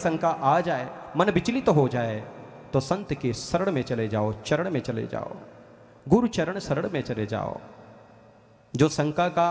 शंका आ जाए, मन विचलित हो जाए, तो संत के शरण में चले जाओ, चरण में चले जाओ, गुरु चरण शरण में चले जाओ। जो शंका का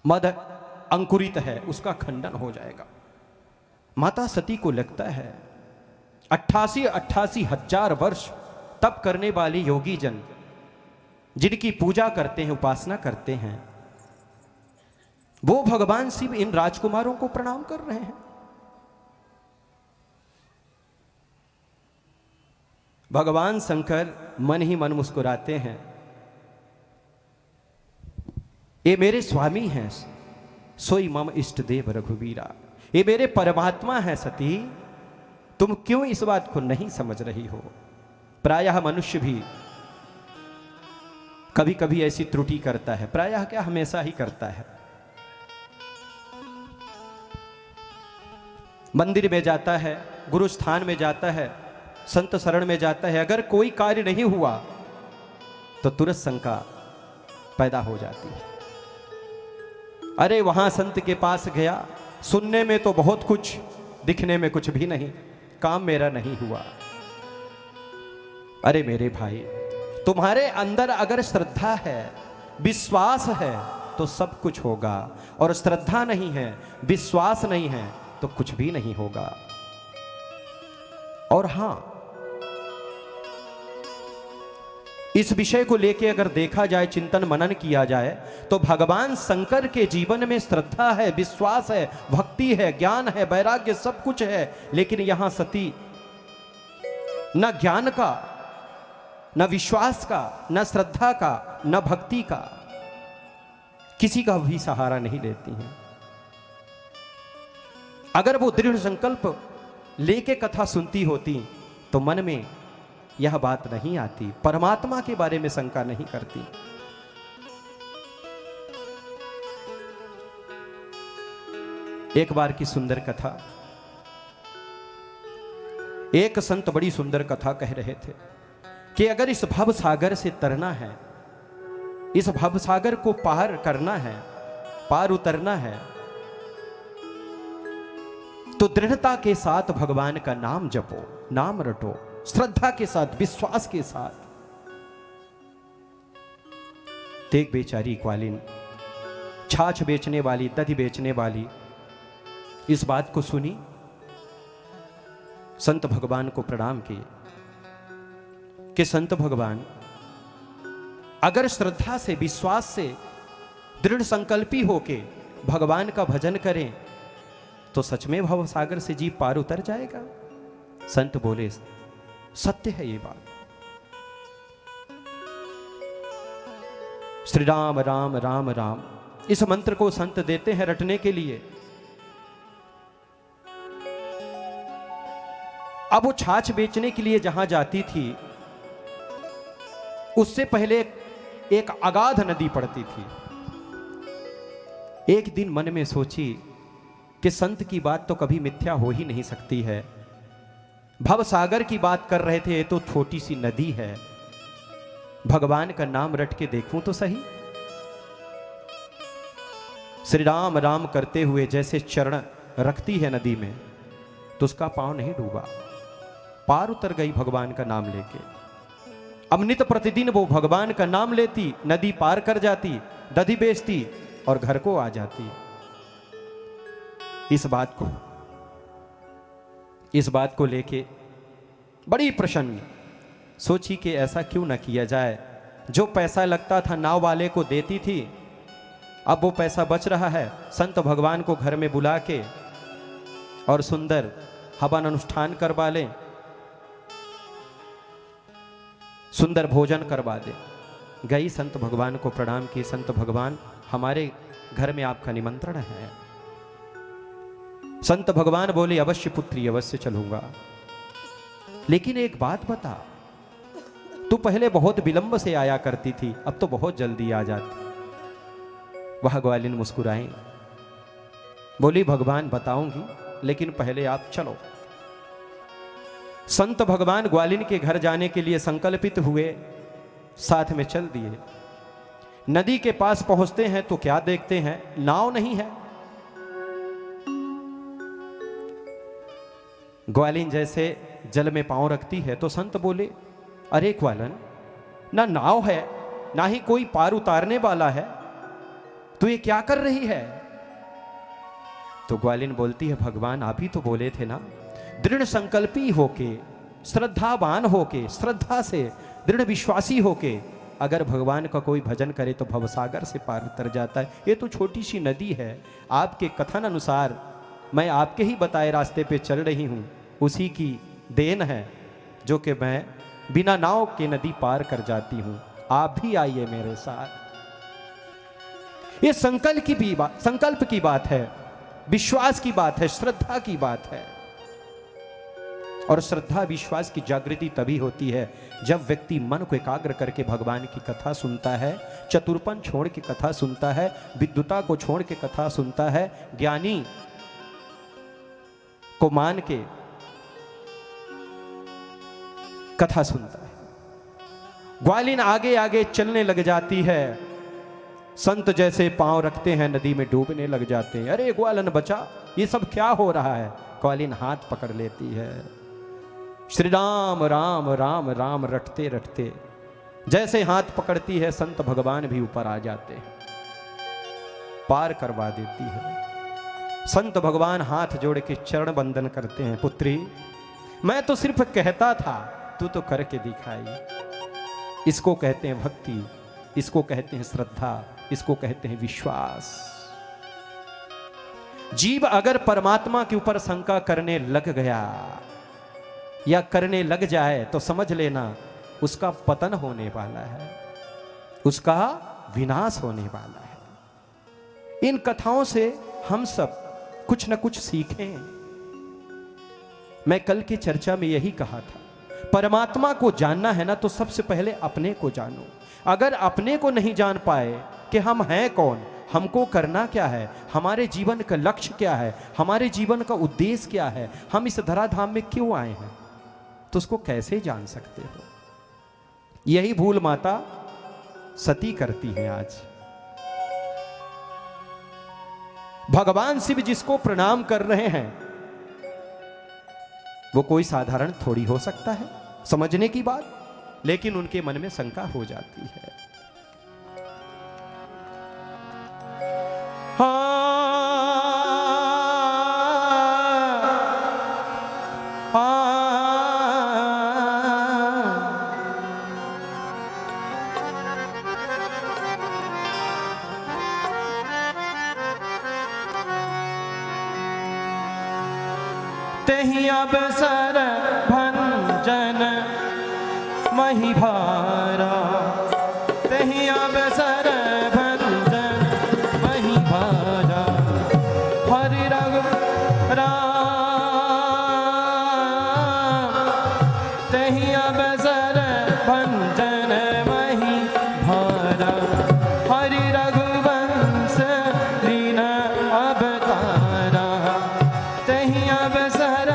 मद अंकुरित है उसका खंडन हो जाएगा। माता सती को लगता है 88 हजार वर्ष तप करने वाले योगी जन जिनकी पूजा करते हैं, उपासना करते हैं, वो भगवान शिव इन राजकुमारों को प्रणाम कर रहे हैं। भगवान शंकर मन ही मन मुस्कुराते हैं, ये मेरे स्वामी हैं, सोई मम इष्ट देव रघुवीरा, ये मेरे परमात्मा है सती, तुम क्यों इस बात को नहीं समझ रही हो। प्रायः मनुष्य भी कभी कभी ऐसी त्रुटि करता है, प्रायः क्या हमेशा ही करता है। मंदिर में जाता है, गुरु स्थान में जाता है, संत शरण में जाता है, अगर कोई कार्य नहीं हुआ तो तुरंत शंका पैदा हो जाती है। अरे वहां संत के पास गया, सुनने में तो बहुत कुछ, दिखने में कुछ भी नहीं, काम मेरा नहीं हुआ। अरे मेरे भाई, तुम्हारे अंदर अगर श्रद्धा है, विश्वास है तो सब कुछ होगा, और श्रद्धा नहीं है, विश्वास नहीं है तो कुछ भी नहीं होगा। और हां, इस विषय को लेकर अगर देखा जाए, चिंतन मनन किया जाए, तो भगवान शंकर के जीवन में श्रद्धा है, विश्वास है, भक्ति है, ज्ञान है, वैराग्य, सब कुछ है, लेकिन यहां सती न ज्ञान का, न विश्वास का, न श्रद्धा का, न भक्ति का, किसी का भी सहारा नहीं लेती हैं। अगर वो दृढ़ संकल्प लेके कथा सुनती होती तो मन में यह बात नहीं आती, परमात्मा के बारे में शंका नहीं करती। एक बार की सुंदर कथा, एक संत बड़ी सुंदर कथा कह रहे थे कि अगर इस भव सागर से तरना है, इस भव सागर को पार करना है, पार उतरना है, तो दृढ़ता के साथ भगवान का नाम जपो, नाम रटो, श्रद्धा के साथ, विश्वास के साथ। एक बेचारी ग्वालिन, छाछ बेचने वाली, दही बेचने वाली, इस बात को सुनी, संत भगवान को प्रणाम किए कि संत भगवान, अगर श्रद्धा से, विश्वास से, दृढ़ संकल्पी होके भगवान का भजन करें तो सच में भव सागर से जीव पार उतर जाएगा। संत बोले, सत्य है ये बात। श्री राम राम राम राम, इस मंत्र को संत देते हैं रटने के लिए। अब वो छाछ बेचने के लिए जहां जाती थी, उससे पहले एक अगाध नदी पड़ती थी। एक दिन मन में सोची कि संत की बात तो कभी मिथ्या हो ही नहीं सकती है, भव सागर की बात कर रहे थे, ये तो छोटी सी नदी है, भगवान का नाम रट के देखूं तो सही। श्री राम राम करते हुए जैसे चरण रखती है नदी में, तो उसका पांव नहीं डूबा, पार उतर गई भगवान का नाम लेके। अब नित प्रतिदिन वो भगवान का नाम लेती, नदी पार कर जाती, दधी बेचती और घर को आ जाती। इस बात को लेके बड़ी प्रसन्न सोची कि ऐसा क्यों न किया जाए। जो पैसा लगता था नाव वाले को देती थी, अब वो पैसा बच रहा है, संत भगवान को घर में बुला के और सुंदर हवन अनुष्ठान करवा लें, सुंदर भोजन करवा दे। गई संत भगवान को प्रणाम की, संत भगवान हमारे घर में आपका निमंत्रण है। संत भगवान बोले, अवश्य पुत्री, अवश्य चलूंगा, लेकिन एक बात बता, तू पहले बहुत विलंब से आया करती थी, अब तो बहुत जल्दी आ जाती। वह ग्वालिन मुस्कुराई, बोली, भगवान बताऊंगी, लेकिन पहले आप चलो। संत भगवान ग्वालिन के घर जाने के लिए संकल्पित हुए, साथ में चल दिए। नदी के पास पहुंचते हैं तो क्या देखते हैं, नाव नहीं है। ग्वालिन जैसे जल में पांव रखती है तो संत बोले, अरे ग्वालन, ना नाव है ना ही कोई पार उतारने वाला है, तू ये क्या कर रही है? तो ग्वालिन बोलती है, भगवान आप ही तो बोले थे ना, दृढ़ संकल्पी होके, श्रद्धावान होके, श्रद्धा से दृढ़ विश्वासी होके अगर भगवान का कोई भजन करे तो भवसागर से पार उतर जाता है। ये तो छोटी सी नदी है, आपके कथन अनुसार मैं आपके ही बताए रास्ते पे चल रही हूँ, उसी की देन है जो कि मैं बिना नाव के नदी पार कर जाती हूँ, आप भी आइए मेरे साथ। ये संकल्प की बात है, विश्वास की बात है, श्रद्धा की बात है। और श्रद्धा विश्वास की जागृति तभी होती है जब व्यक्ति मन को एकाग्र करके भगवान की कथा सुनता है, चतुरपन छोड़ के कथा सुनता है, विद्वता को छोड़ के कथा सुनता है, ज्ञानी को मान के कथा सुनता है। ग्वालिन आगे आगे चलने लग जाती है, संत जैसे पांव रखते हैं नदी में डूबने लग जाते हैं। अरे ग्वालन बचा, ये सब क्या हो रहा है? ग्वालिन हाथ पकड़ लेती है, श्री राम राम राम राम रटते रटते जैसे हाथ पकड़ती है, संत भगवान भी ऊपर आ जाते हैं, पार करवा देती है। संत भगवान हाथ जोड़ के चरण बंदन करते हैं, पुत्री मैं तो सिर्फ कहता था, तू तो करके दिखाई। इसको कहते हैं भक्ति, इसको कहते हैं श्रद्धा, इसको कहते हैं विश्वास। जीव अगर परमात्मा के ऊपर शंका करने लग गया या करने लग जाए तो समझ लेना उसका पतन होने वाला है, उसका विनाश होने वाला है। इन कथाओं से हम सब कुछ न कुछ सीखें। मैं कल की चर्चा में यही कहा था, परमात्मा को जानना है ना तो सबसे पहले अपने को जानो। अगर अपने को नहीं जान पाए कि हम हैं कौन, हमको करना क्या है, हमारे जीवन का लक्ष्य क्या है, हमारे जीवन का उद्देश्य क्या है, हम इस धराधाम में क्यों आए हैं, तो उसको कैसे जान सकते हो? यही भूल माता सती करती है आज। भगवान शिव जिसको प्रणाम कर रहे हैं वो कोई साधारण थोड़ी हो सकता है, समझने की बात, लेकिन उनके मन में शंका हो जाती है। तेहि अवसर भंजन मही भारा, तेहि अवसर भंजन मही भारा, हरि रघु राम, तेहि अवसर भंजन मही भारा, हरि रघुवंश लीन अवतारा, तेहि अवसर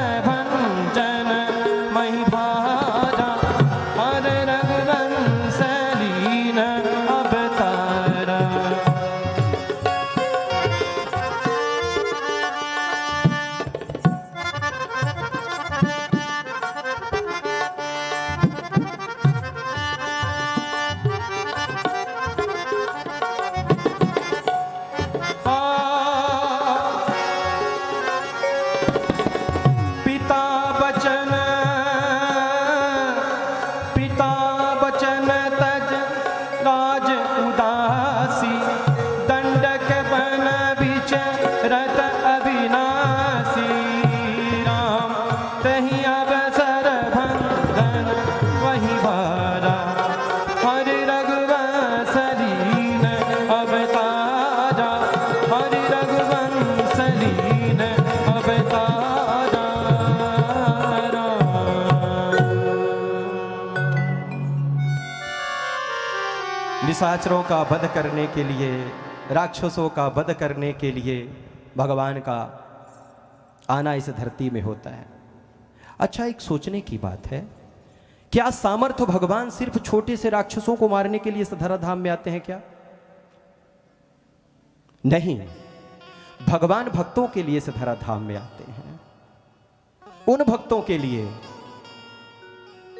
निशाचरों का वध करने के लिए, राक्षसों का वध करने के लिए भगवान का आना इस धरती में होता है। अच्छा, एक सोचने की बात है, क्या सामर्थ्य भगवान सिर्फ छोटे से राक्षसों को मारने के लिए इस धराधाम में आते हैं क्या? नहीं, भगवान भक्तों के लिए इस धराधाम में आते हैं। उन भक्तों के लिए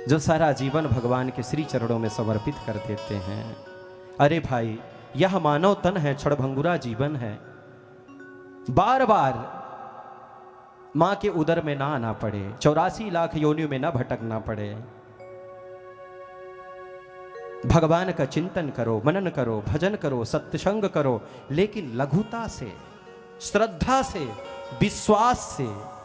जो सारा जीवन भगवान के श्री चरणों में समर्पित कर देते हैं। अरे भाई, यह मानव तन है, क्षणभंगुरा जीवन है। बार बार मां के उदर में ना आना पड़े, 84 लाख योनियों में ना भटकना पड़े। भगवान का चिंतन करो, मनन करो, भजन करो, सत्संग करो, लेकिन लघुता से, श्रद्धा से, विश्वास से,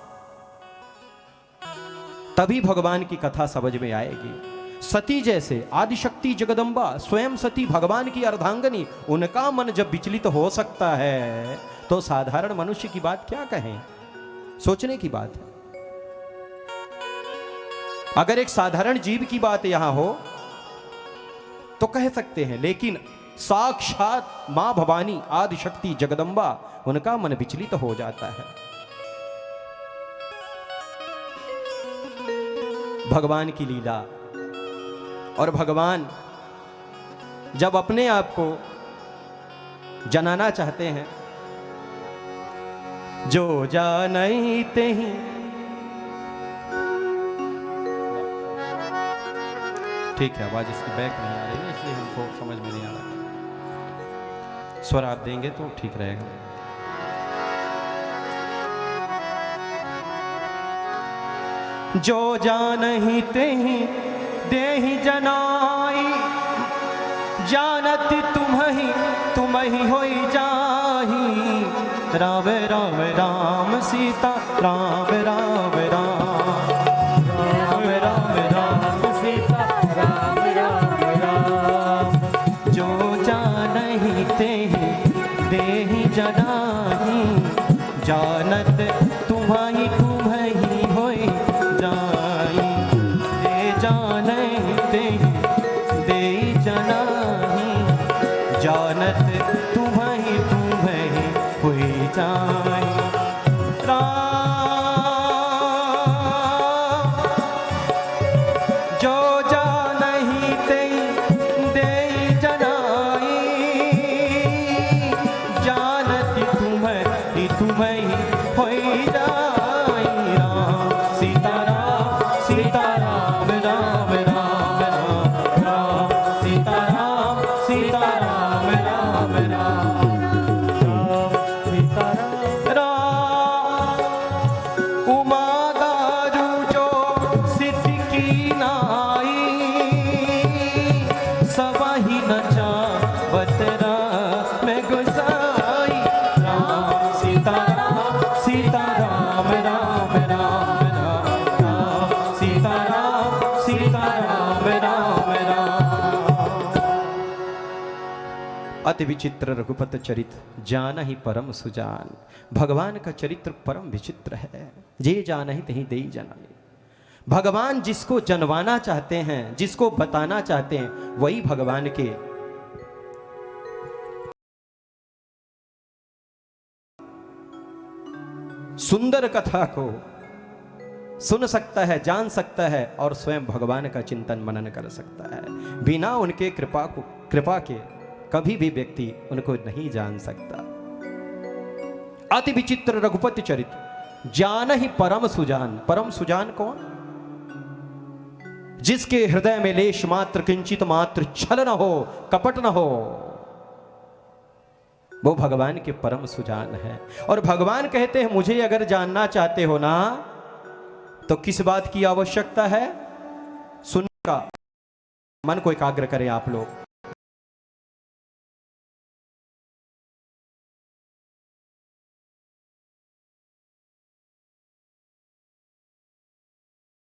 तभी भगवान की कथा समझ में आएगी। सती जैसे आदिशक्ति जगदम्बा स्वयं सती भगवान की अर्धांगनी, उनका मन जब विचलित हो सकता है तो साधारण मनुष्य की बात क्या कहें। सोचने की बात है। अगर एक साधारण जीव की बात यहां हो तो कह सकते हैं, लेकिन साक्षात मां भवानी आदिशक्ति जगदम्बा, उनका मन विचलित हो जाता है। भगवान की लीला। और भगवान जब अपने आप को जनाना चाहते हैं, जो जानते ही, ठीक है, आवाज इसकी बैक नहीं आ रही है इसलिए हमको समझ में नहीं आ रहा। स्वर आप देंगे तो ठीक रहेगा। जो जानहि तेहि देहि जनाई, जानत तुम्हि होई जाहि। राम राम राम सीता राम राम राम, राम राम राम सीता राम राम राम। जो जानहि तेहि देहि जनाहि, जानत तुम्हि होई जाई। दे जानहि तेहि देहि जनाहि, जानत तुम्हि होई जाई। जो जानहि तेहि देहि जनाई, जानत तुम्हि होई जाई। राम सीता राम सीता राम राम राम राम, राम सीता राम सीता राम राम राम, राम सीता राम। उमा दारू जो सिद्धि की नाई, सबहि नचावत में गुसाई। राम सीता राम सीता राम राम राम राम, राम सीता राम राम राम। अति विचित्र रघुपत चरित, जानहि परम सुजान। भगवान का चरित्र परम विचित्र है। जे जानहि तहि देहि जनाई। भगवान जिसको जनवाना चाहते हैं, जिसको बताना चाहते हैं, वही भगवान के सुंदर कथा को सुन सकता है, जान सकता है और स्वयं भगवान का चिंतन मनन कर सकता है। बिना उनके कृपा के कभी भी व्यक्ति उनको नहीं जान सकता। अति विचित्र रघुपति चरित, जानहि परम सुजान। परम सुजान कौन? जिसके हृदय में लेश मात्र, किंचित मात्र छल न हो, कपट न हो, वो भगवान के परम सुजान है। और भगवान कहते हैं, मुझे अगर जानना चाहते हो ना, तो किस बात की आवश्यकता है? सुनने का। मन को एकाग्र करें आप लोग।